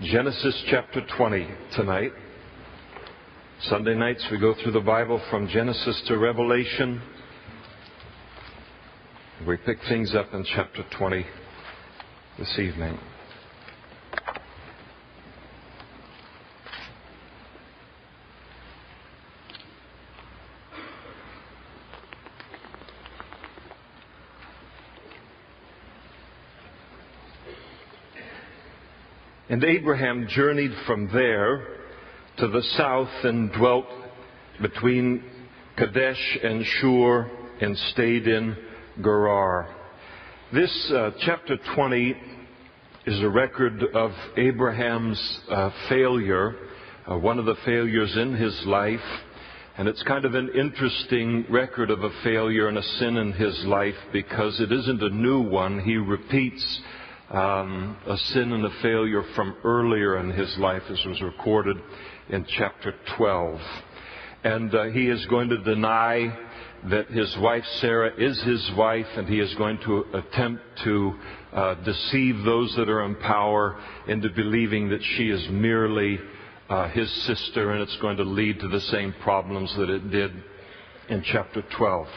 Genesis chapter 20 tonight. Sunday nights we go through the Bible from Genesis to Revelation. We pick things up in chapter 20 this evening. And Abraham journeyed from there to the south and dwelt between Kadesh and Shur and stayed in Gerar. This chapter 20 is a record of Abraham's failure, one of the failures in his life. And it's kind of an interesting record of a failure and a sin in his life because it isn't a new one. He repeats a sin and a failure from earlier in his life, as was recorded in chapter 12. And he is going to deny that his wife Sarah is his wife, and he is going to attempt to deceive those that are in power into believing that she is merely his sister, and it's going to lead to the same problems that it did in chapter 12.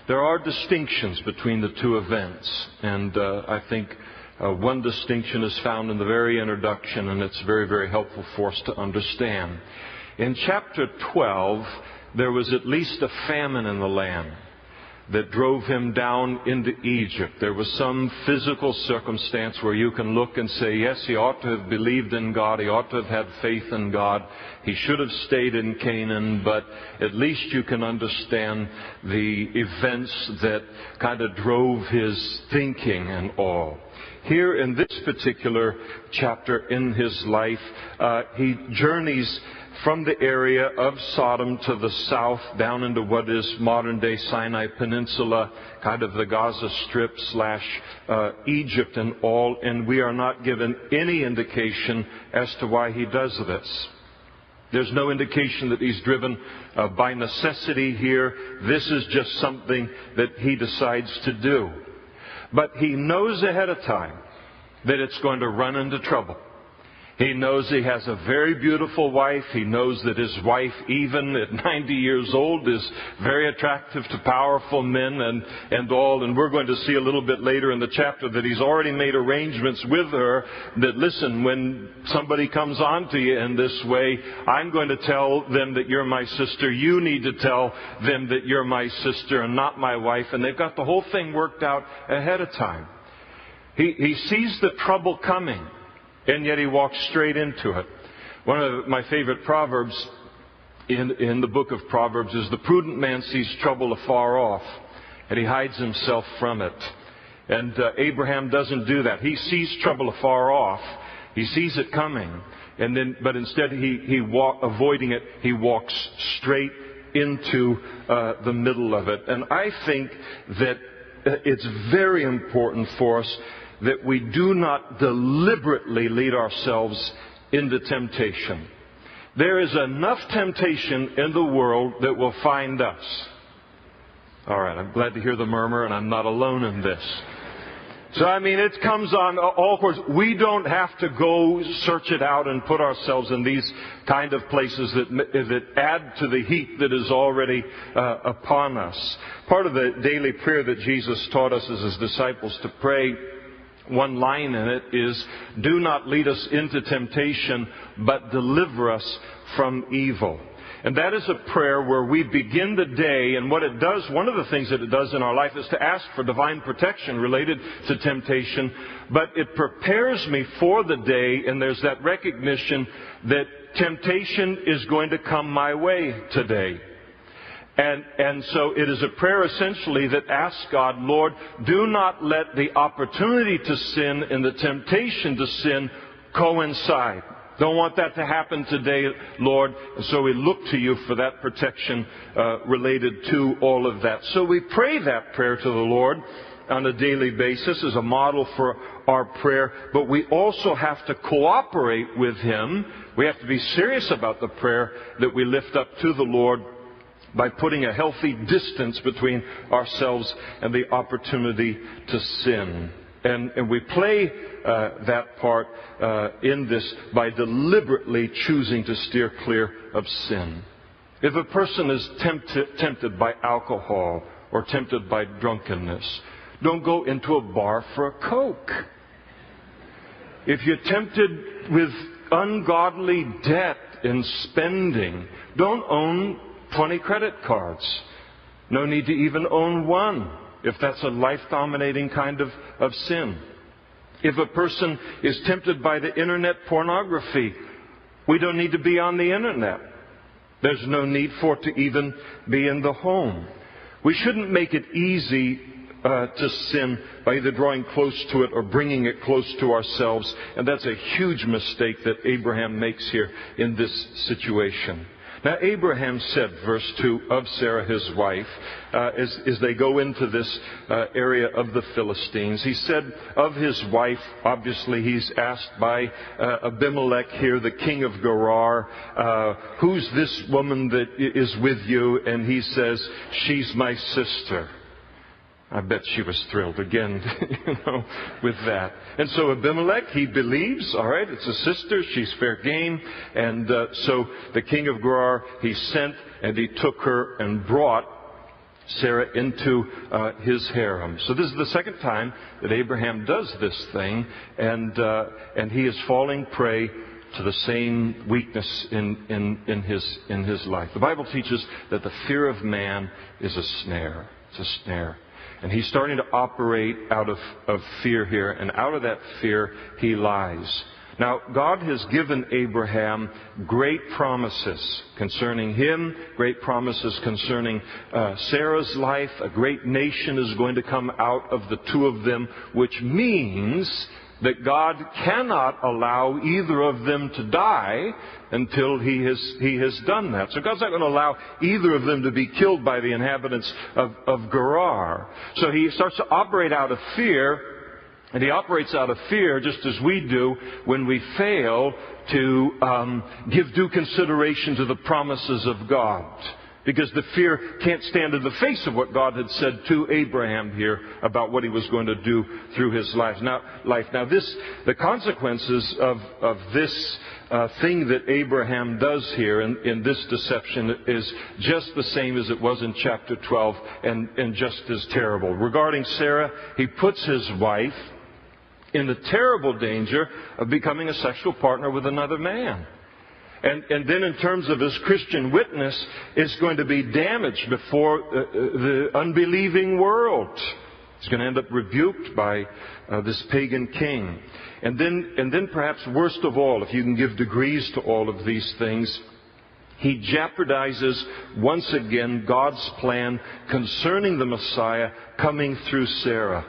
There are distinctions between the two events, and I think one distinction is found in the very introduction, and it's very, very helpful for us to understand. In chapter 12, there was at least a famine in the land that drove him down into Egypt. There was some physical circumstance where you can look and say, yes, he ought to have believed in God, he ought to have had faith in God, he should have stayed in Canaan, but at least you can understand the events that kind of drove his thinking and all. Here in this particular chapter in his life, he journeys from the area of Sodom to the south down into what is modern-day Sinai Peninsula, kind of the Gaza Strip / Egypt and all, and we are not given any indication as to why he does this. There's no indication that he's driven by necessity here. This is just something that he decides to do. But he knows ahead of time that it's going to run into trouble. He knows he has a very beautiful wife. He knows that his wife, even at 90 years old, is very attractive to powerful men and all. And we're going to see a little bit later in the chapter that he's already made arrangements with her that, listen, when somebody comes on to you in this way, I'm going to tell them that you're my sister. You need to tell them that you're my sister and not my wife. And they've got the whole thing worked out ahead of time. He sees the trouble coming, and yet he walks straight into it. One of my favorite proverbs in the book of Proverbs is, the prudent man sees trouble afar off, and he hides himself from it. And Abraham doesn't do that. He sees trouble afar off. He sees it coming, but instead avoiding it, he walks straight into the middle of it. And I think that it's very important for us that we do not deliberately lead ourselves into temptation. There is enough temptation in the world that will find us. All right, I'm glad to hear the murmur, and I'm not alone in this. So, it comes on all course. We don't have to go search it out and put ourselves in these kind of places that add to the heat that is already upon us. Part of the daily prayer that Jesus taught us as his disciples to pray, one line in it is, do not lead us into temptation, but deliver us from evil. And that is a prayer where we begin the day, and what it does, one of the things that it does in our life is to ask for divine protection related to temptation, but it prepares me for the day, and there's that recognition that temptation is going to come my way today. And so it is a prayer essentially that asks God, Lord, do not let the opportunity to sin and the temptation to sin coincide. Don't want that to happen today, Lord. And so we look to you for that protection related to all of that. So we pray that prayer to the Lord on a daily basis as a model for our prayer. But we also have to cooperate with Him. We have to be serious about the prayer that we lift up to the Lord by putting a healthy distance between ourselves and the opportunity to sin. And we play that part in this by deliberately choosing to steer clear of sin. If a person is tempted by alcohol or tempted by drunkenness, don't go into a bar for a Coke. If you're tempted with ungodly debt and spending, don't own 20 credit cards. No need to even own one, if that's a life-dominating kind of sin. If a person is tempted by the internet pornography, we don't need to be on the internet. There's no need for it to even be in the home. We shouldn't make it easy to sin by either drawing close to it or bringing it close to ourselves. And that's a huge mistake that Abraham makes here in this situation. Now, Abraham said, verse 2, of Sarah his wife, as they go into this area of the Philistines, he said of his wife, obviously he's asked by Abimelech here, the king of Gerar, who's this woman that is with you? And he says, she's my sister. I bet she was thrilled again, with that. And so Abimelech, he believes, all right, it's a sister, she's fair game. And so the king of Gerar, he sent and he took her and brought Sarah into his harem. So this is the second time that Abraham does this thing, and he is falling prey to the same weakness in his life. The Bible teaches that the fear of man is a snare. It's a snare. And he's starting to operate out of fear here. And out of that fear, he lies. Now, God has given Abraham great promises concerning him, great promises concerning Sarah's life. A great nation is going to come out of the two of them, which means that God cannot allow either of them to die until He has done that. So God's not going to allow either of them to be killed by the inhabitants of Gerar. So He starts to operate out of fear, and He operates out of fear just as we do when we fail to give due consideration to the promises of God. Because the fear can't stand in the face of what God had said to Abraham here about what He was going to do through his life. Now, the consequences of this thing that Abraham does here in this deception is just the same as it was in chapter 12 and just as terrible. Regarding Sarah, he puts his wife in the terrible danger of becoming a sexual partner with another man. And then in terms of his Christian witness, is going to be damaged before the unbelieving world. He's going to end up rebuked by this pagan king. And then perhaps worst of all, if you can give degrees to all of these things, he jeopardizes once again God's plan concerning the Messiah coming through Sarah.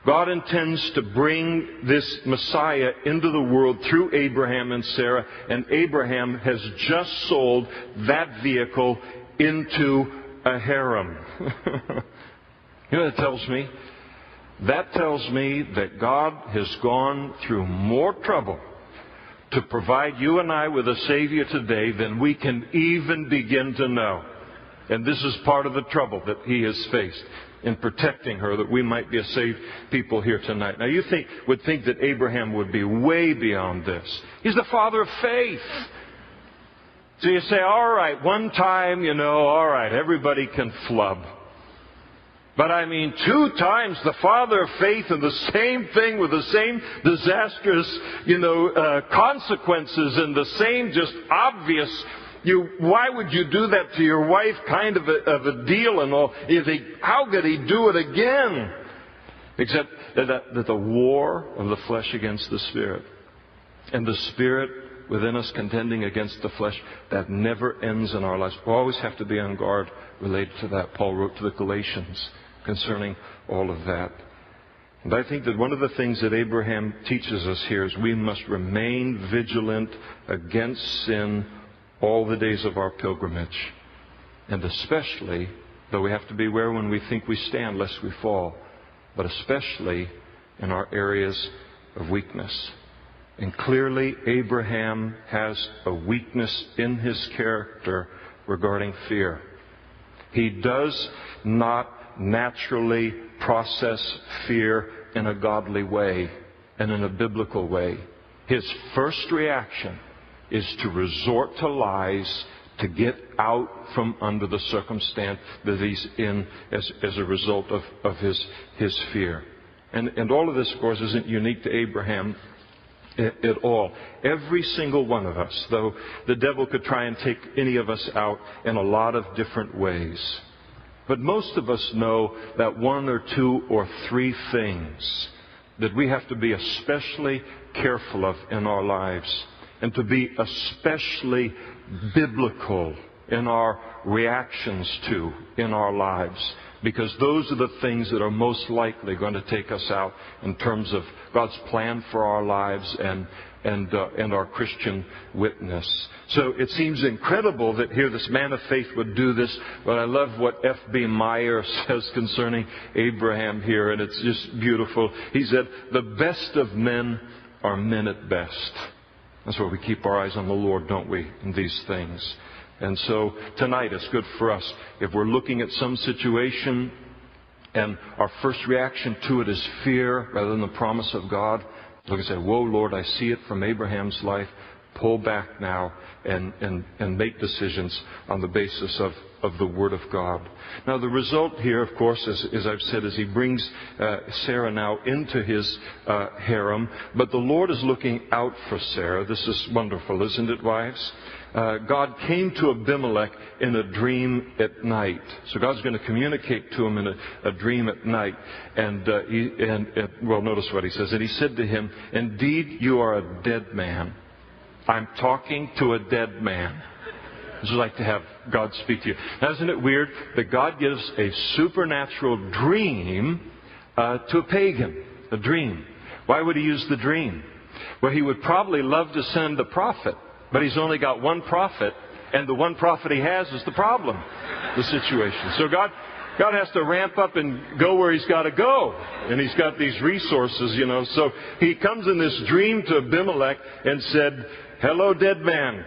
God intends to bring this Messiah into the world through Abraham and Sarah, and Abraham has just sold that vehicle into a harem. You know what that tells me? That tells me that God has gone through more trouble to provide you and I with a Savior today than we can even begin to know. And this is part of the trouble that He has faced in protecting her, that we might be a saved people here tonight. Now you would think that Abraham would be way beyond this. He's the father of faith. So you say, all right, one time, all right, everybody can flub. But I mean, 2 times the father of faith, and the same thing with the same disastrous, consequences and the same just obvious. Why would you do that to your wife? Kind of a deal and all. You think, how could he do it again? Except that the war of the flesh against the Spirit, and the Spirit within us contending against the flesh, that never ends in our lives. We always have to be on guard related to that. Paul wrote to the Galatians concerning all of that. And I think that one of the things that Abraham teaches us here is we must remain vigilant against sin all the days of our pilgrimage. And especially, though we have to beware when we think we stand lest we fall, but especially in our areas of weakness. And clearly, Abraham has a weakness in his character regarding fear. He does not naturally process fear in a godly way and in a biblical way. His first reaction is to resort to lies to get out from under the circumstance that he's in as a result of his fear. And all of this, of course, isn't unique to Abraham at all. Every single one of us, though the devil could try and take any of us out in a lot of different ways. But most of us know that one or two or three things that we have to be especially careful of in our lives, and to be especially biblical in our reactions to in our lives, because those are the things that are most likely going to take us out in terms of God's plan for our lives and our Christian witness. So it seems incredible that here this man of faith would do this, but I love what F.B. Meyer says concerning Abraham here, and it's just beautiful. He said, "The best of men are men at best." That's why we keep our eyes on the Lord, don't we, in these things. And so tonight it's good for us, if we're looking at some situation and our first reaction to it is fear rather than the promise of God, look and say, "Whoa, Lord, I see it from Abraham's life. Pull back now and make decisions on the basis of the Word of God." Now the result here, of course, as I've said, is he brings Sarah now into his harem. But the Lord is looking out for Sarah. This is wonderful, isn't it, wives? God came to Abimelech in a dream at night. So God's going to communicate to him in a dream at night. And notice what he says. "And he said to him, 'Indeed, you are a dead man.'" I'm talking to a dead man. It's like to have God speak to you. Now, isn't it weird that God gives a supernatural dream to a pagan? A dream. Why would he use the dream? Well, he would probably love to send a prophet, but he's only got one prophet, and the one prophet he has is the problem, the situation. So God has to ramp up and go where he's got to go. And he's got these resources, you know. So he comes in this dream to Abimelech and said, "Hello, dead man.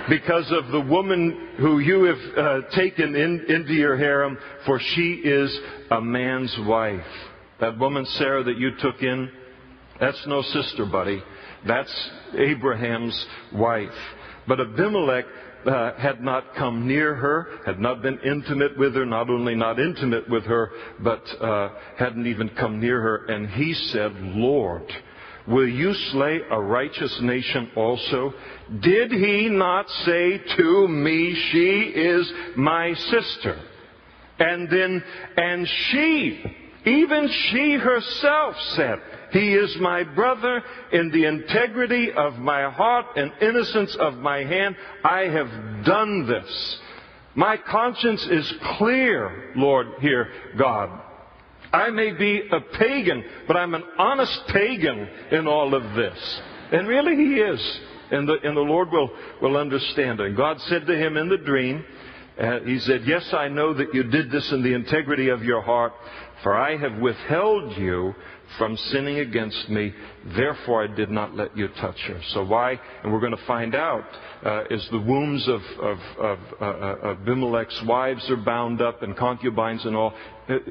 Because of the woman who you have taken into your harem, for she is a man's wife." That woman, Sarah, that you took in, that's no sister, buddy. That's Abraham's wife. But Abimelech had not come near her, had not been intimate with her, not only not intimate with her, but hadn't even come near her. And he said, "Lord, will you slay a righteous nation also? Did he not say to me, 'She is my sister'? And she, even she herself said, 'He is my brother. In the integrity of my heart and innocence of my hand, I have done this. My conscience is clear, Lord,' here, God. 'I may be a pagan, but I'm an honest pagan in all of this.'" And really he is. And the Lord will understand it. And God said to him in the dream, he said, "Yes, I know that you did this in the integrity of your heart, for I have withheld you from sinning against me. Therefore I did not let you touch her." So why? And we're going to find out as the wombs of Abimelech's wives are bound up and concubines and all.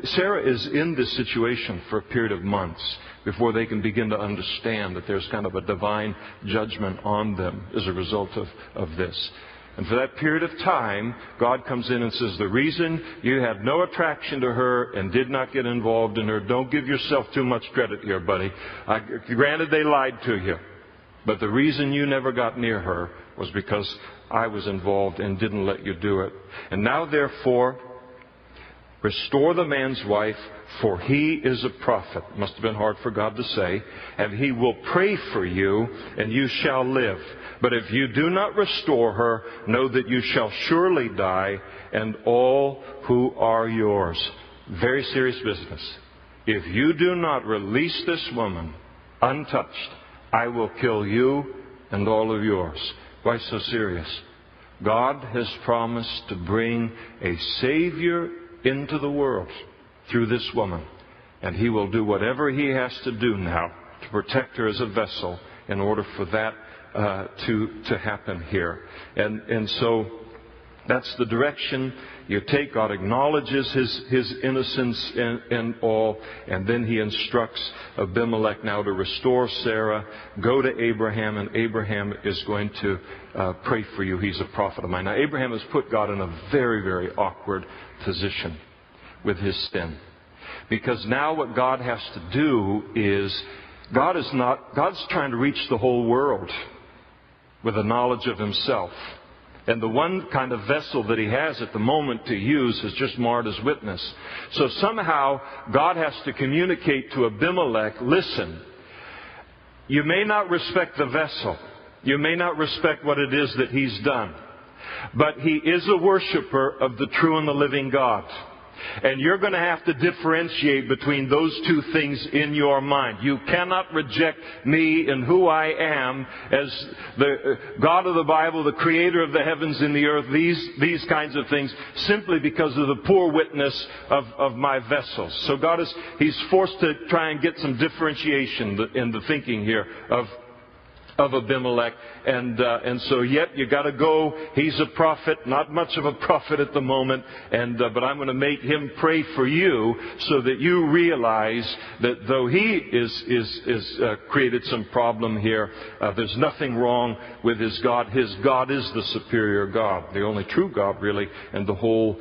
Sarah is in this situation for a period of months before they can begin to understand that there's kind of a divine judgment on them as a result of this. And for that period of time, God comes in and says, "The reason you had no attraction to her and did not get involved in her," don't give yourself too much credit here, buddy. Granted, they lied to you. But the reason you never got near her was because I was involved and didn't let you do it. And now, therefore, restore the man's wife, for he is a prophet. Must have been hard for God to say. "And he will pray for you, and you shall live. But if you do not restore her, know that you shall surely die, and all who are yours." Very serious business. "If you do not release this woman untouched, I will kill you and all of yours." Why so serious? God has promised to bring a Savior into the world through this woman. And he will do whatever he has to do now to protect her as a vessel in order for that to happen here. And so That's the direction you take. God acknowledges his innocence and all, and then he instructs Abimelech now to restore Sarah. Go to Abraham, and Abraham is going to pray for you. He's a prophet of mine. Now, Abraham has put God in a very, very awkward position with his sin. Because now what God has to do is, God's trying to reach the whole world with a knowledge of himself. And the one kind of vessel that he has at the moment to use has just marred his witness. So somehow God has to communicate to Abimelech, listen, you may not respect the vessel. You may not respect what it is that he's done. But he is a worshiper of the true and the living God. And you're going to have to differentiate between those two things in your mind. You cannot reject me and who I am as the God of the Bible, the creator of the heavens and the earth, these kinds of things, simply because of the poor witness of my vessels. So He's forced to try and get some differentiation in the thinking here of Abimelech, and so yet you got to go. He's a prophet, not much of a prophet at the moment, but I'm going to make him pray for you so that you realize that though he is created some problem here, there's nothing wrong with his God. His God is the superior God, the only true God, really, and the whole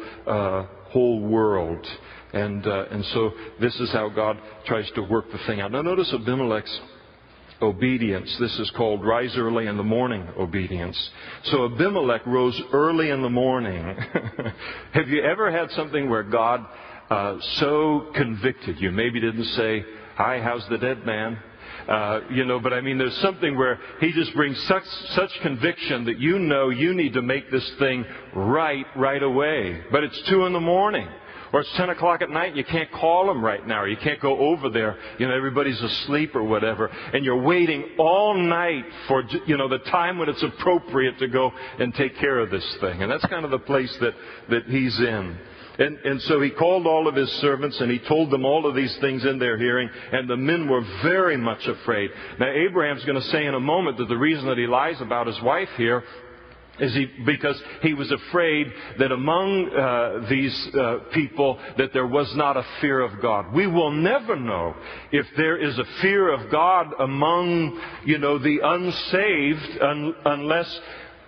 world. And so this is how God tries to work the thing out. Now notice Abimelech's obedience. This is called rise early in the morning obedience. So Abimelech rose early in the morning. Have you ever had something where God so convicted you? Maybe didn't say, hi, how's the dead man? But I mean, there's something where he just brings such conviction that you know you need to make this thing right away. But it's 2 a.m. Or it's 10 o'clock at night and you can't call them right now, or you can't go over there. Everybody's asleep or whatever. And you're waiting all night for, the time when it's appropriate to go and take care of this thing. And that's kind of the place that he's in. And so he called all of his servants and he told them all of these things in their hearing, and the men were very much afraid. Now Abraham's going to say in a moment that the reason that he lies about his wife here is because he was afraid that among these people that there was not a fear of God. We will never know if there is a fear of God among, the unsaved unless,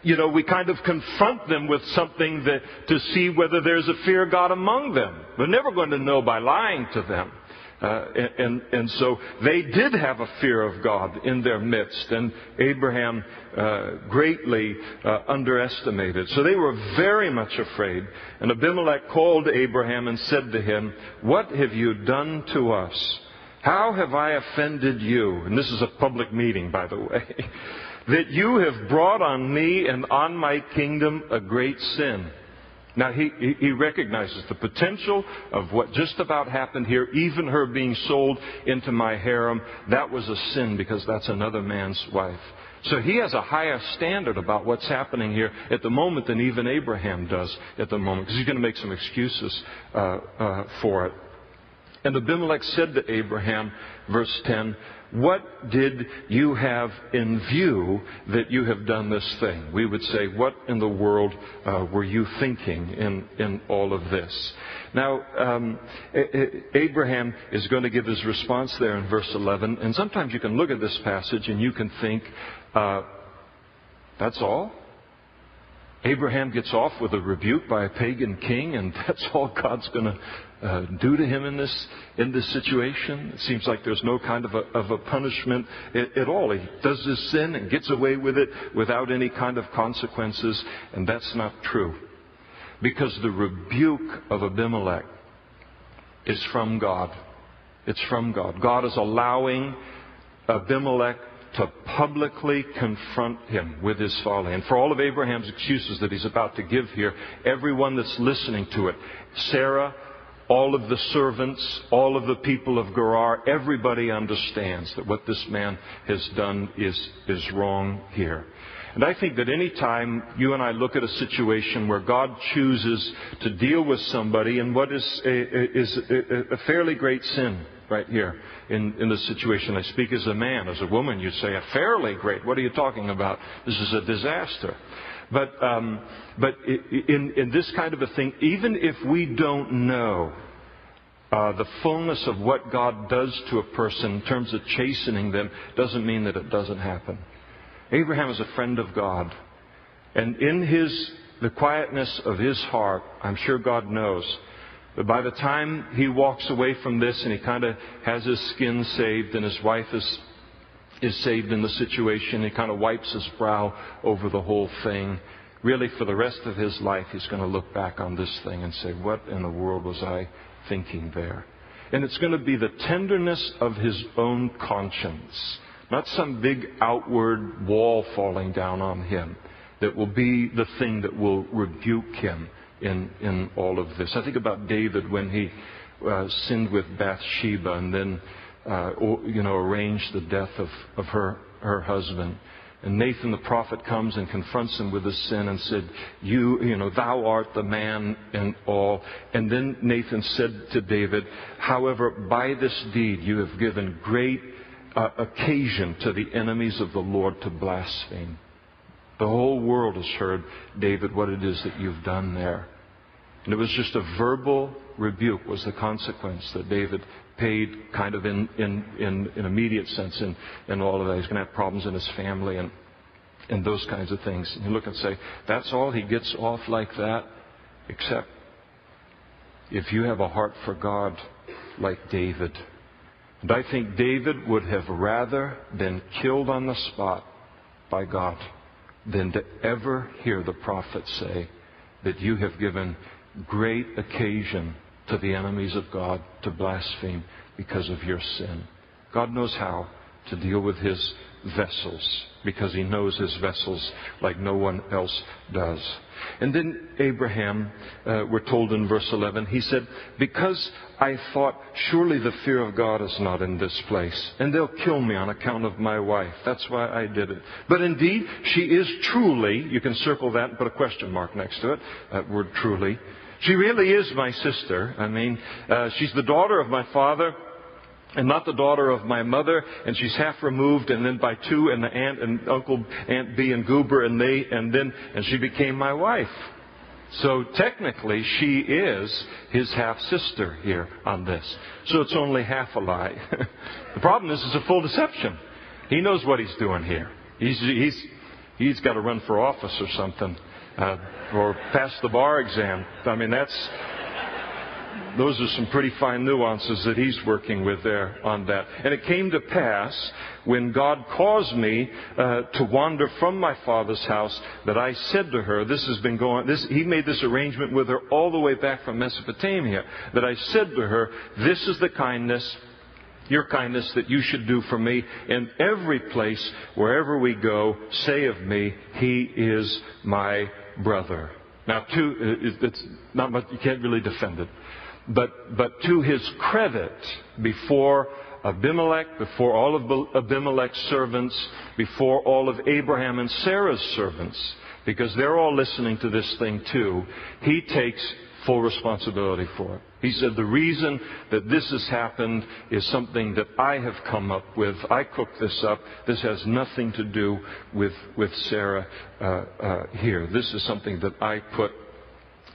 we kind of confront them with something to see whether there's a fear of God among them. We're never going to know by lying to them. And so they did have a fear of God in their midst, and Abraham greatly underestimated. So they were very much afraid. And Abimelech called Abraham and said to him, what have you done to us? How have I offended you? And this is a public meeting, by the way. That you have brought on me and on my kingdom a great sin. Now, he recognizes the potential of what just about happened here, even her being sold into my harem. That was a sin because that's another man's wife. So he has a higher standard about what's happening here at the moment than even Abraham does at the moment, because he's going to make some excuses for it. And Abimelech said to Abraham, verse 10, what did you have in view that you have done this thing? We would say, what in the world were you thinking in all of this? Now, Abraham is going to give his response there in verse 11. And sometimes you can look at this passage and you can think, that's all? Abraham gets off with a rebuke by a pagan king, and that's all God's going to do to him in this situation. It seems like there's no kind of a punishment at all. He does his sin and gets away with it without any kind of consequences, and that's not true. Because the rebuke of Abimelech is from God. It's from God. God is allowing Abimelech to publicly confront him with his folly. And for all of Abraham's excuses that he's about to give here, everyone that's listening to it, Sarah, all of the servants, all of the people of Gerar, everybody understands that what this man has done is wrong here. And I think that any time you and I look at a situation where God chooses to deal with somebody in what is a fairly great sin, right here in this situation. I speak as a man. As a woman, you say, a fairly great. What are you talking about? This is a disaster. But in this kind of a thing, even if we don't know the fullness of what God does to a person in terms of chastening them, doesn't mean that it doesn't happen. Abraham is a friend of God. And in the quietness of his heart, I'm sure God knows that by the time he walks away from this and he kind of has his skin saved and his wife is saved in the situation, he kind of wipes his brow over the whole thing. Really, for the rest of his life, he's going to look back on this thing and say, what in the world was I thinking there? And it's going to be the tenderness of his own conscience, not some big outward wall falling down on him, that will be the thing that will rebuke him in all of this. I think about David when he sinned with Bathsheba and then arranged the death of her husband. And Nathan the prophet comes and confronts him with his sin and said, thou art the man and all. And then Nathan said to David, however, by this deed you have given great occasion to the enemies of the Lord to blaspheme. The whole world has heard, David, what it is that you've done there. And it was just a verbal rebuke was the consequence that David paid kind of in immediate sense in all of that. He's going to have problems in his family and those kinds of things. And you look and say, that's all? He gets off like that? Except if you have a heart for God like David. And I think David would have rather been killed on the spot by God than to ever hear the prophet say that you have given great occasion to the enemies of God to blaspheme because of your sin. God knows how to deal with His vessels because He knows His vessels like no one else does. And then Abraham, we're told in verse 11, he said, because I thought, surely the fear of God is not in this place, and they'll kill me on account of my wife. That's why I did it. But indeed, she is truly, you can circle that and put a question mark next to it, that word truly. She really is my sister. I mean, she's the daughter of my father and not the daughter of my mother, and she's half removed, and then by two, and the aunt and uncle, Aunt B and Goober, and she became my wife. So technically, she is his half sister here on this. So it's only half a lie. The problem is, it's a full deception. He knows what he's doing here. He's got to run for office or something, or pass the bar exam. I mean, those are some pretty fine nuances that he's working with there on that. And it came to pass, when God caused me to wander from my father's house, that I said to her, he made this arrangement with her all the way back from Mesopotamia, that I said to her, this is the kindness, your kindness that you should do for me. In every place, wherever we go, say of me, he is my brother. Now, it's not much, you can't really defend it. But to his credit, before Abimelech, before all of Abimelech's servants, before all of Abraham and Sarah's servants, because they're all listening to this thing too, he takes full responsibility for it. He said, the reason that this has happened is something that I have come up with. I cooked this up. This has nothing to do with Sarah here. This is something that I put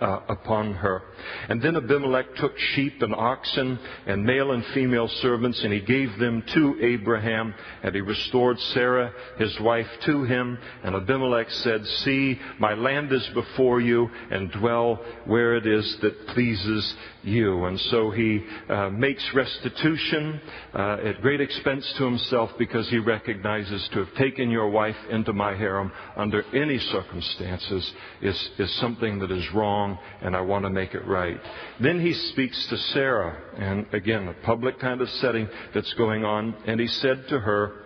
upon her. And then Abimelech took sheep and oxen and male and female servants, and he gave them to Abraham, and he restored Sarah, his wife, to him. And Abimelech said, see, my land is before you, and dwell where it is that pleases you. And so he makes restitution at great expense to himself, because he recognizes to have taken your wife into my harem under any circumstances is something that is wrong, and I want to make it right. Then he speaks to Sarah, and again, a public kind of setting that's going on, and he said to her,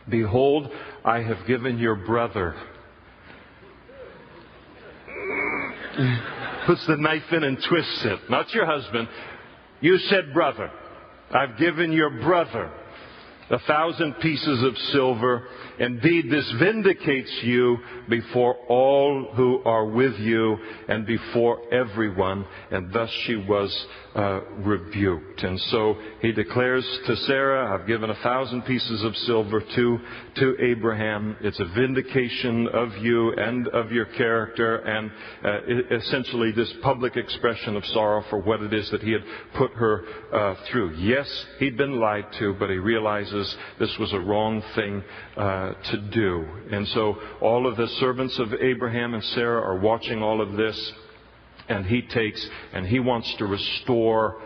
behold, I have given your brother. Puts the knife in and twists it. Not your husband. You said brother. I've given your brother 1,000 pieces of silver. Indeed, this vindicates you before all who are with you and before everyone. And thus she was rebuked. And so he declares to Sarah, I've given 1,000 pieces of silver to Abraham. It's a vindication of you and of your character, and essentially this public expression of sorrow for what it is that he had put her through. Yes, he'd been lied to, but he realizes this was a wrong thing to do. And so all of the servants of Abraham and Sarah are watching all of this, and he takes and he wants to restore.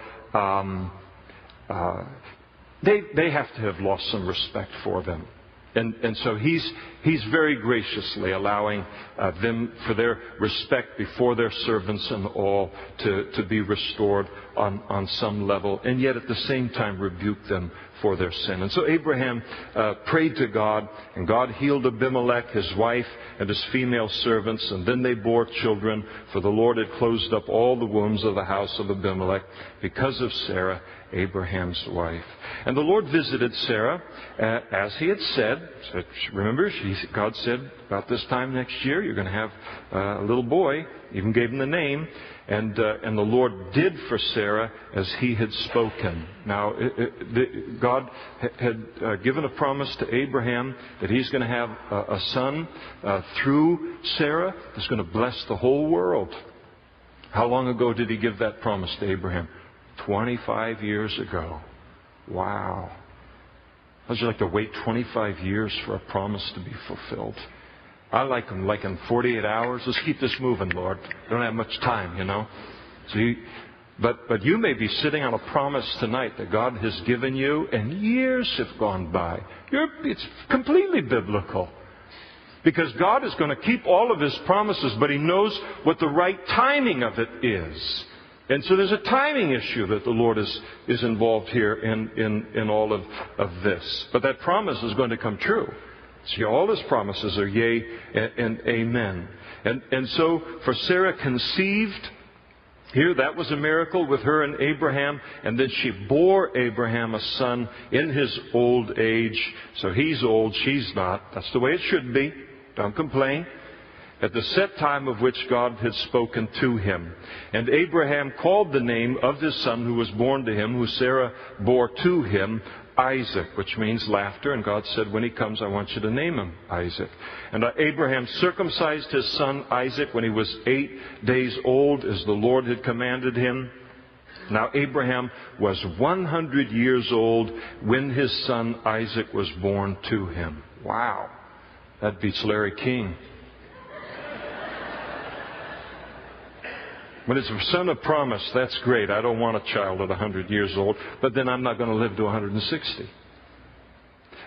They have to have lost some respect for them. And so he's very graciously allowing them for their respect before their servants and all to be restored on some level, and yet at the same time rebuke them for their sin. And so Abraham prayed to God, and God healed Abimelech, his wife, and his female servants, and then they bore children, for the Lord had closed up all the wombs of the house of Abimelech because of Sarah, Abraham's wife. And the Lord visited Sarah, as he had said. Remember, God said, about this time next year, you're going to have a little boy. Even gave him the name. And the Lord did for Sarah as he had spoken. Now, God had given a promise to Abraham that he's going to have a son through Sarah that's going to bless the whole world. How long ago did he give that promise to Abraham? 25 years ago. Wow. How'd you like to wait 25 years for a promise to be fulfilled? I like them like in 48 hours. Let's keep this moving, Lord. I don't have much time, you know. But you may be sitting on a promise tonight that God has given you, and years have gone by. It's completely biblical. Because God is going to keep all of His promises, but He knows what the right timing of it is. And so there's a timing issue that the Lord is involved here in all of this. But that promise is going to come true. See, all His promises are yea and amen. And so for Sarah conceived, here that was a miracle with her and Abraham. And then she bore Abraham a son in his old age. So he's old, she's not. That's the way it should be. Don't complain. At the set time of which God had spoken to him. And Abraham called the name of his son who was born to him, who Sarah bore to him, Isaac, which means laughter. And God said, when he comes, I want you to name him Isaac. And Abraham circumcised his son Isaac when he was 8 days old, as the Lord had commanded him. Now Abraham was 100 years old when his son Isaac was born to him. Wow. That beats Larry King. When it's a son of promise, that's great. I don't want a child at 100 years old, but then I'm not going to live to 160.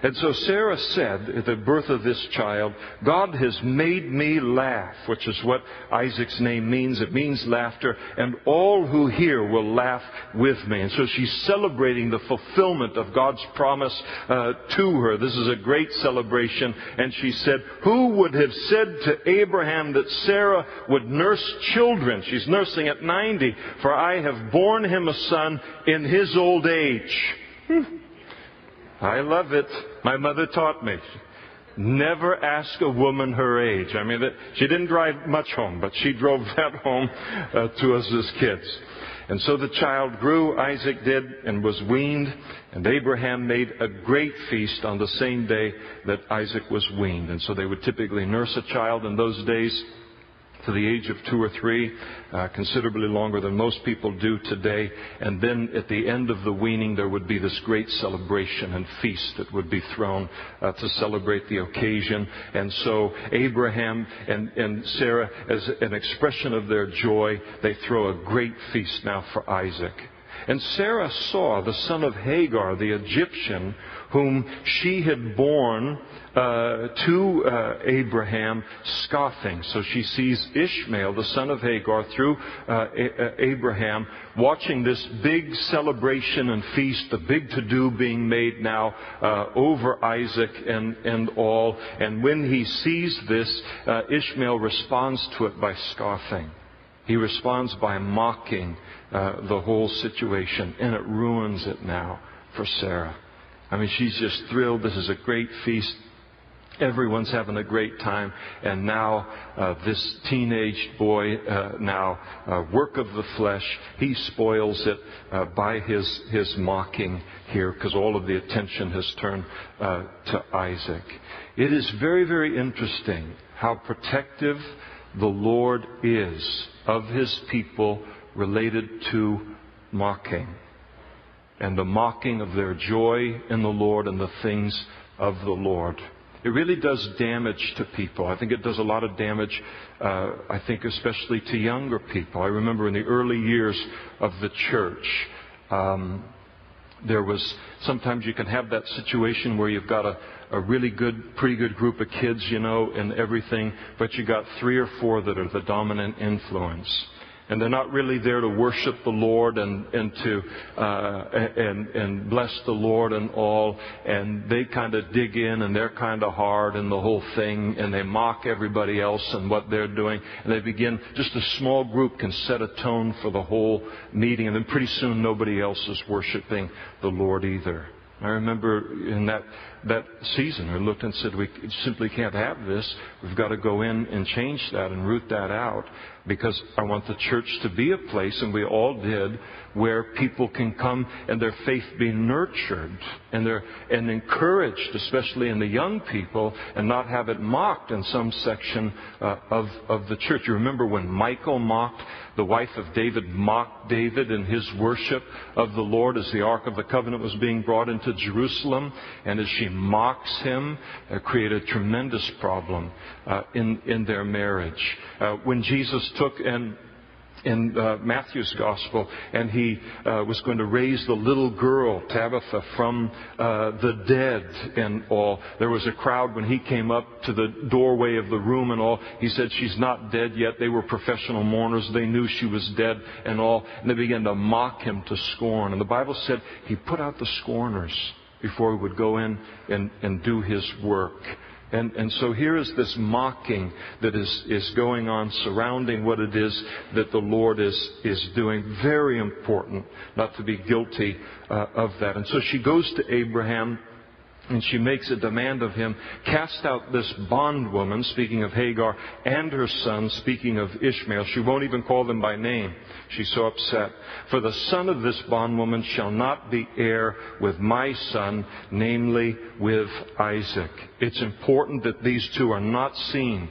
And so Sarah said at the birth of this child, God has made me laugh, which is what Isaac's name means. It means laughter, and all who hear will laugh with me. And so she's celebrating the fulfillment of God's promise to her. This is a great celebration. And she said, who would have said to Abraham that Sarah would nurse children? She's nursing at 90, for I have borne him a son in his old age. I love it. My mother taught me. Never ask a woman her age. I mean, she didn't drive much home, but she drove that home to us as kids. And so the child grew, Isaac did, and was weaned. And Abraham made a great feast on the same day that Isaac was weaned. And so they would typically nurse a child in those days to the age of 2 or 3, considerably longer than most people do today. And then at the end of the weaning, there would be this great celebration and feast that would be thrown to celebrate the occasion. And so Abraham and Sarah, as an expression of their joy, they throw a great feast now for Isaac. And Sarah saw the son of Hagar, the Egyptian, whom she had borne to Abraham, scoffing. So she sees Ishmael, the son of Hagar, through Abraham, watching this big celebration and feast, the big to-do being made now over Isaac and all. And when he sees this, Ishmael responds to it by scoffing. He responds by mocking the whole situation, and it ruins it now for Sarah. I mean, she's just thrilled. This is a great feast. Everyone's having a great time. And now this teenage boy, work of the flesh, he spoils it by his mocking here, because all of the attention has turned to Isaac. It is very, very interesting how protective the Lord is of His people related to mocking, and the mocking of their joy in the Lord and the things of the Lord. It really does damage to people. I think it does a lot of damage, I think especially to younger people. I remember in the early years of the church, there was, sometimes you can have that situation where you've got a really good, pretty good group of kids, and everything, but you got 3 or 4 that are the dominant influence. And they're not really there to worship the Lord and to bless the Lord and all. And they kind of dig in, and they're kind of hard in the whole thing, and they mock everybody else and what they're doing. And they begin, just a small group can set a tone for the whole meeting, and then pretty soon nobody else is worshiping the Lord either. I remember in that season, I looked and said, we simply can't have this. We've got to go in and change that and root that out, because I want the church to be a place, and we all did, where people can come and their faith be nurtured and encouraged, especially in the young people, and not have it mocked in some section of the church. You remember when Michal mocked, the wife of David mocked David in his worship of the Lord as the Ark of the Covenant was being brought into Jerusalem, and as she mocks him, created a tremendous problem in their marriage. When Jesus took in Matthew's Gospel, and he was going to raise the little girl, Tabitha, from the dead and all. There was a crowd when he came up to the doorway of the room and all. He said, she's not dead yet. They were professional mourners. They knew she was dead and all. And they began to mock him to scorn. And the Bible said he put out the scorners before he would go in and do his work. And so here is this mocking that is going on surrounding what it is that the Lord is doing. Very important not to be guilty of that. And so she goes to Abraham, and she makes a demand of him, cast out this bondwoman, speaking of Hagar, and her son, speaking of Ishmael. She won't even call them by name. She's so upset. For the son of this bondwoman shall not be heir with my son, namely with Isaac. It's important that these two are not seen,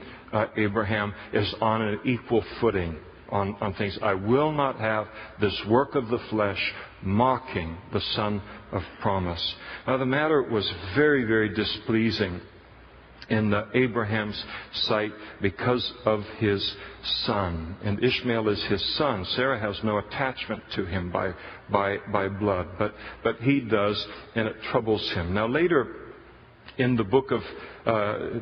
Abraham, as on an equal footing on things. I will not have this work of the flesh mocking the son of promise. Now the matter was very, very displeasing in Abraham's sight because of his son. And Ishmael is his son. Sarah has no attachment to him by blood, but he does, and it troubles him. Now later in the book of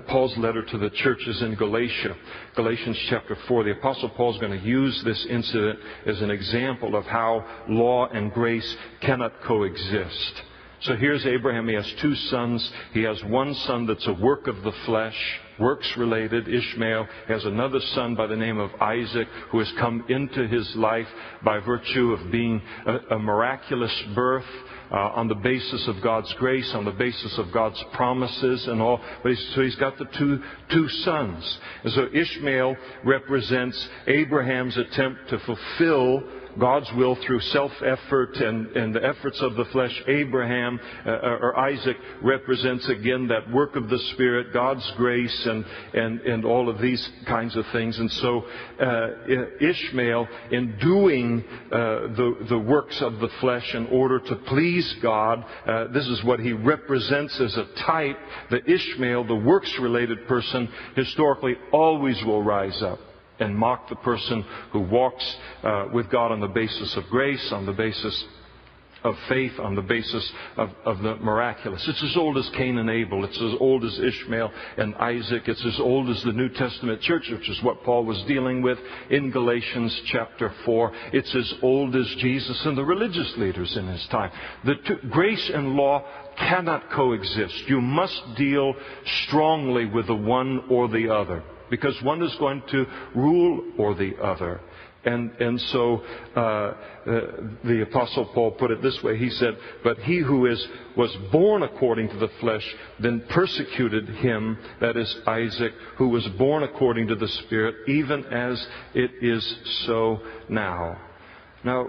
Paul's letter to the churches in Galatia, Galatians chapter 4, the Apostle Paul is going to use this incident as an example of how law and grace cannot coexist. So here's Abraham. He has 2 sons. He has one son that's a work of the flesh, works related, Ishmael. He has another son by the name of Isaac, who has come into his life by virtue of being a miraculous birth, on the basis of God's grace, on the basis of God's promises and all. So he's got the two sons. And so Ishmael represents Abraham's attempt to fulfill God's will through self-effort and the efforts of the flesh. Abraham, or Isaac, represents again that work of the Spirit, God's grace and all of these kinds of things. And so Ishmael, in doing the works of the flesh in order to please God, this is what he represents as a type. The Ishmael, the works-related person, historically always will rise up and mock the person who walks with God on the basis of grace, on the basis of faith, on the basis of the miraculous. It's as old as Cain and Abel. It's as old as Ishmael and Isaac. It's as old as the New Testament church, which is what Paul was dealing with in Galatians chapter 4. It's as old as Jesus and the religious leaders in his time. Grace and law cannot coexist. You must deal strongly with the one or the other, because one is going to rule or the other. And so the Apostle Paul put it this way. He said, but he who was born according to the flesh then persecuted him, that is Isaac, who was born according to the Spirit, even as it is so now. Now,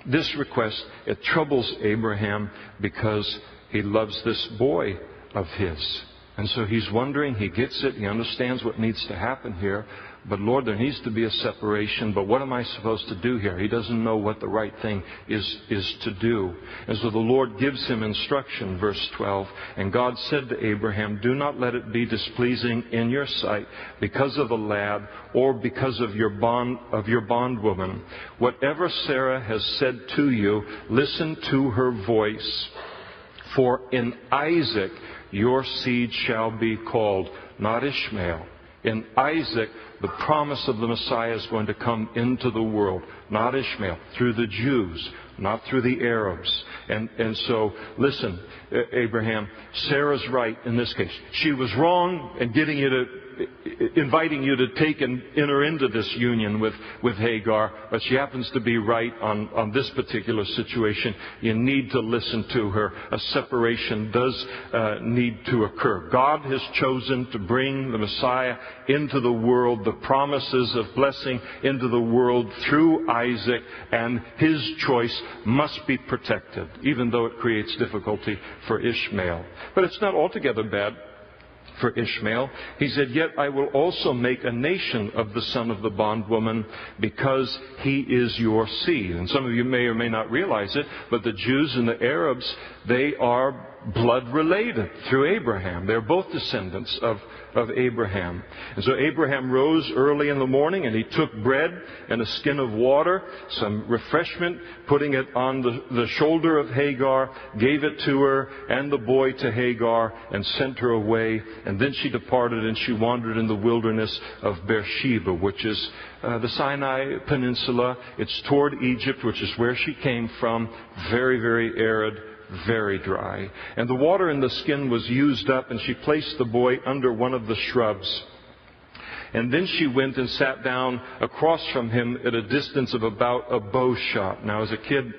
this request, it troubles Abraham because he loves this boy of his. And so he's wondering, he gets it, he understands what needs to happen here. But Lord, there needs to be a separation, but what am I supposed to do here? He doesn't know what the right thing is to do. And so the Lord gives him instruction, verse 12. And God said to Abraham, do not let it be displeasing in your sight because of the lad or because of your bondwoman. Whatever Sarah has said to you, listen to her voice. For in Isaac your seed shall be called, not Ishmael. In Isaac, the promise of the Messiah is going to come into the world, not Ishmael, through the Jews, not through the Arabs. And so, listen, Abraham, Sarah's right in this case. She was wrong in inviting you to take and enter into this union with Hagar, but she happens to be right on this particular situation. You need to listen to her. A separation does need to occur. God has chosen to bring the Messiah into the world, the promises of blessing into the world through Isaac, and his choice must be protected, even though it creates difficulty for Ishmael. But it's not altogether bad for Ishmael. He said, yet I will also make a nation of the son of the bondwoman because he is your seed. And some of you may or may not realize it, but the Jews and the Arabs, they are blood related through Abraham. They're both descendants of Abraham. And so Abraham rose early in the morning and he took bread and a skin of water, some refreshment, putting it on the shoulder of Hagar, gave it to her and the boy to Hagar and sent her away. And then she departed and she wandered in the wilderness of Beersheba, which is the Sinai Peninsula. It's toward Egypt, which is where she came from. Very, very arid, very dry. And the water in the skin was used up, and she placed the boy under one of the shrubs. And then she went and sat down across from him at a distance of about a bow shot. Now, as a kid,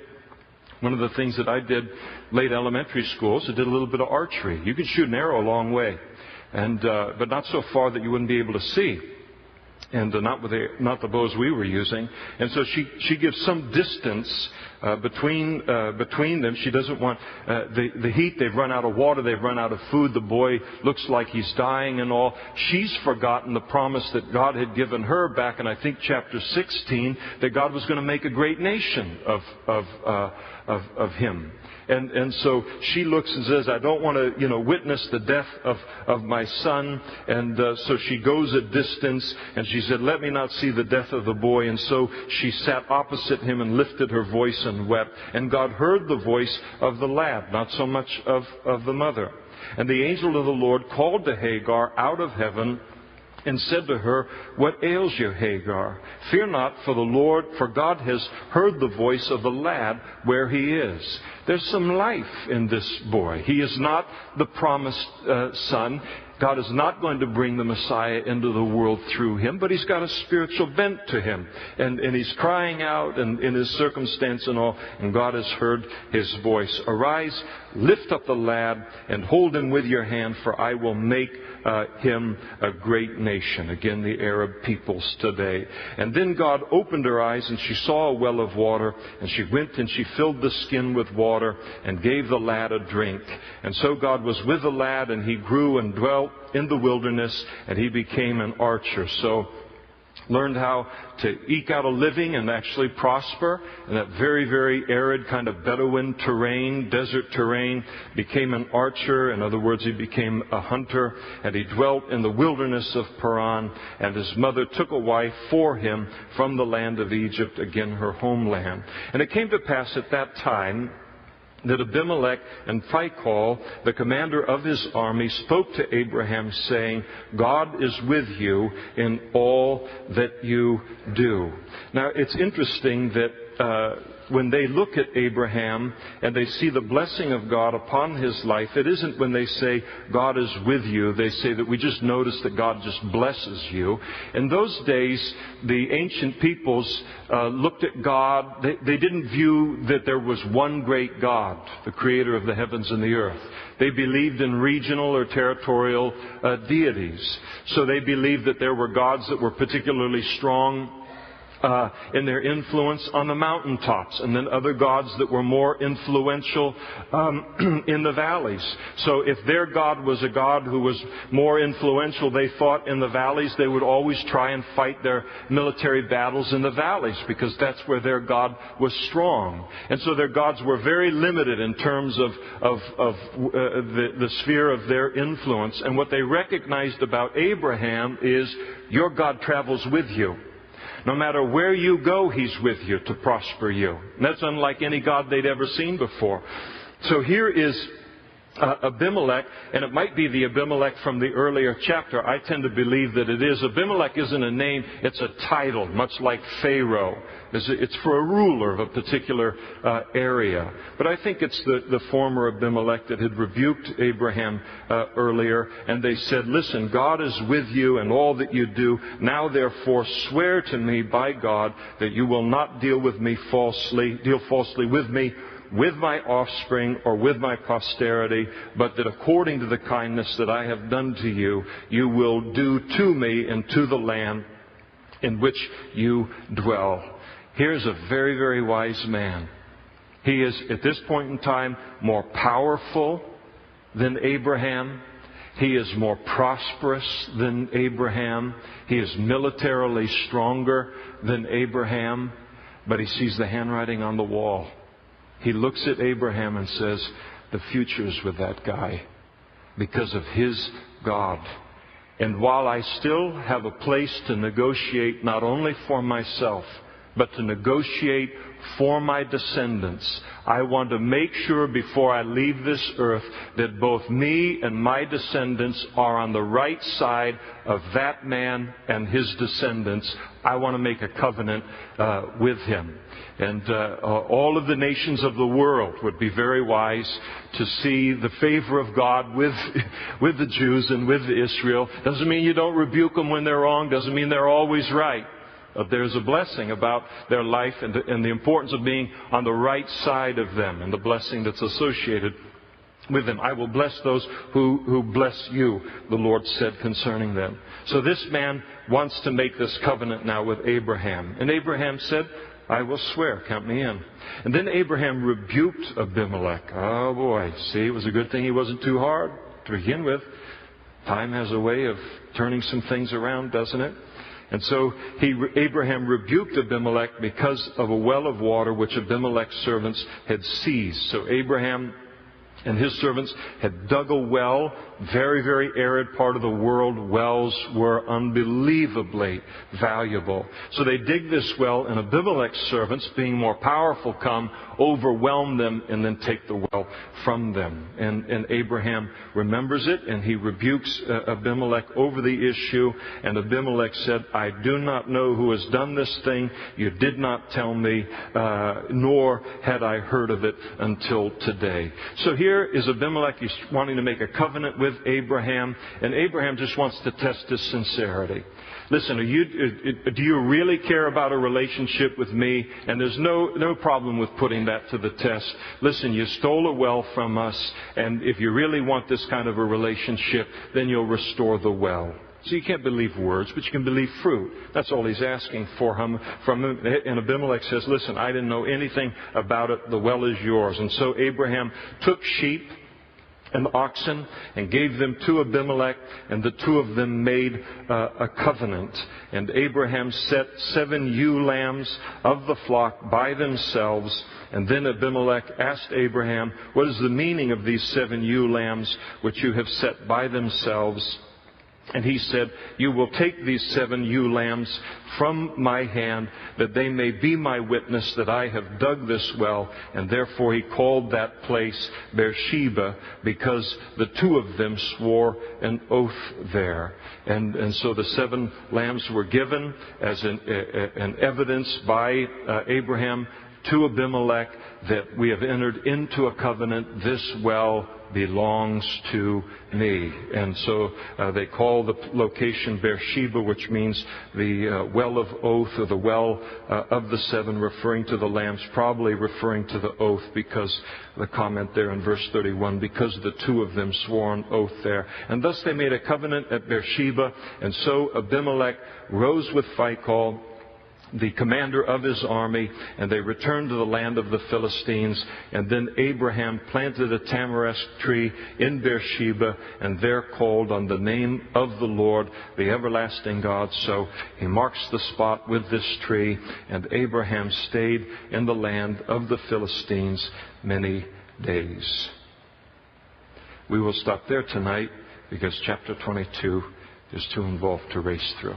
one of the things that I did late elementary school is I did a little bit of archery. You could shoot an arrow a long way, but not so far that you wouldn't be able to see. And not the bows we were using. And so she gives some distance between them. She doesn't want the heat. They've run out of water. They've run out of food. The boy looks like he's dying and all. She's forgotten the promise that God had given her back in, I think, chapter 16, that God was going to make a great nation of him. And so she looks and says, I don't want to, witness the death of my son. And so she goes a distance, and she said, let me not see the death of the boy. And so she sat opposite him and lifted her voice and wept. And God heard the voice of the lad, not so much of the mother. And the angel of the Lord called to Hagar out of heaven and said to her, what ails you, Hagar? Fear not, for God has heard the voice of the lad where he is. There's some life in this boy. He is not the promised son. God is not going to bring the Messiah into the world through him, but he's got a spiritual bent to him. And he's crying out and in his circumstance and all, and God has heard his voice. Arise, lift up the lad, and hold him with your hand, for I will make him a great nation. Again, the Arab peoples today. And then God opened her eyes, and she saw a well of water, and she went and she filled the skin with water and gave the lad a drink. And so God was with the lad, and he grew and dwelt in the wilderness, and he became an archer. So learned how to eke out a living and actually prosper in that very, very arid kind of Bedouin terrain, desert terrain. Became an archer. In other words, he became a hunter, and he dwelt in the wilderness of Paran. And his mother took a wife for him from the land of Egypt, again her homeland. And it came to pass at that time that Abimelech and Phicol, the commander of his army, spoke to Abraham, saying, God is with you in all that you do. Now, it's interesting that when they look at Abraham and they see the blessing of God upon his life, it isn't when they say, God is with you. They say that we just notice that God just blesses you. In those days, the ancient peoples looked at God. They didn't view that there was one great God, the creator of the heavens and the earth. They believed in regional or territorial deities. So they believed that there were gods that were particularly strong in their influence on the mountaintops, and then other gods that were more influential in the valleys. So if their God was a God who was more influential, they thought, in the valleys, they would always try and fight their military battles in the valleys, because that's where their God was strong. And so their gods were very limited in terms of the sphere of their influence. And what they recognized about Abraham is, your God travels with you. No matter where you go, He's with you to prosper you. And that's unlike any God they'd ever seen before. So here is Abimelech, and it might be the Abimelech from the earlier chapter. I tend to believe that it is. Abimelech isn't a name, it's a title, much like Pharaoh. It's for a ruler of a particular area. But I think it's the former Abimelech that had rebuked Abraham earlier, and they said, listen, God is with you in all that you do. Now therefore swear to me by God that you will not deal falsely with me, with my offspring or with my posterity, but that according to the kindness that I have done to you, you will do to me and to the land in which you dwell. Here's a very, very wise man. He is, at this point in time, more powerful than Abraham. He is more prosperous than Abraham. He is militarily stronger than Abraham. But he sees the handwriting on the wall. He looks at Abraham and says, the future's with that guy because of his God. And while I still have a place to negotiate not only for myself, but to negotiate for my descendants, I want to make sure before I leave this earth that both me and my descendants are on the right side of that man and his descendants. I want to make a covenant with him. And all of the nations of the world would be very wise to see the favor of God with the Jews and with Israel. Doesn't mean you don't rebuke them when they're wrong. Doesn't mean they're always right. There's a blessing about their life and the importance of being on the right side of them and the blessing that's associated with them. I will bless those who bless you, the Lord said concerning them. So this man wants to make this covenant now with Abraham. And Abraham said, I will swear, count me in. And then Abraham rebuked Abimelech. Oh boy, see, it was a good thing he wasn't too hard to begin with. Time has a way of turning some things around, doesn't it? And so Abraham rebuked Abimelech because of a well of water which Abimelech's servants had seized. So Abraham and his servants had dug a well, very, very arid part of the world. Wells were unbelievably valuable. So they dig this well, and Abimelech's servants, being more powerful, come, overwhelm them, and then take the well from them. And Abraham remembers it, and he rebukes Abimelech over the issue. And Abimelech said, I do not know who has done this thing. You did not tell me, nor had I heard of it until today. So here is Abimelech. He's wanting to make a covenant with Abraham, and Abraham just wants to test his sincerity. Listen, do you really care about a relationship with me? And there's no problem with putting that to the test. Listen, you stole a well from us, and if you really want this kind of a relationship, then you'll restore the well. So you can't believe words, but you can believe fruit. That's all he's asking from him. And Abimelech says, listen, I didn't know anything about it. The well is yours. And so Abraham took sheep and oxen and gave them to Abimelech, and the two of them made a covenant. And Abraham set 7 ewe lambs of the flock by themselves. And then Abimelech asked Abraham, what is the meaning of these 7 ewe lambs which you have set by themselves? And he said, you will take these 7 ewe lambs from my hand, that they may be my witness that I have dug this well. And therefore he called that place Beersheba, because the two of them swore an oath there. And so the 7 lambs were given as an evidence by Abraham to Abimelech that we have entered into a covenant. This well belongs to me. And so they call the location Beersheba, which means the well of oath, or the well of the seven, referring to the lambs, probably referring to the oath, because the comment there in verse 31, because the two of them swore an oath there. And thus they made a covenant at Beersheba. And so Abimelech rose with Phicol, the commander of his army, and they returned to the land of the Philistines. And then Abraham planted a tamarisk tree in Beersheba, and there called on the name of the Lord, the everlasting God. So he marks the spot with this tree, and Abraham stayed in the land of the Philistines many days. We will stop there tonight, because chapter 22 is too involved to race through.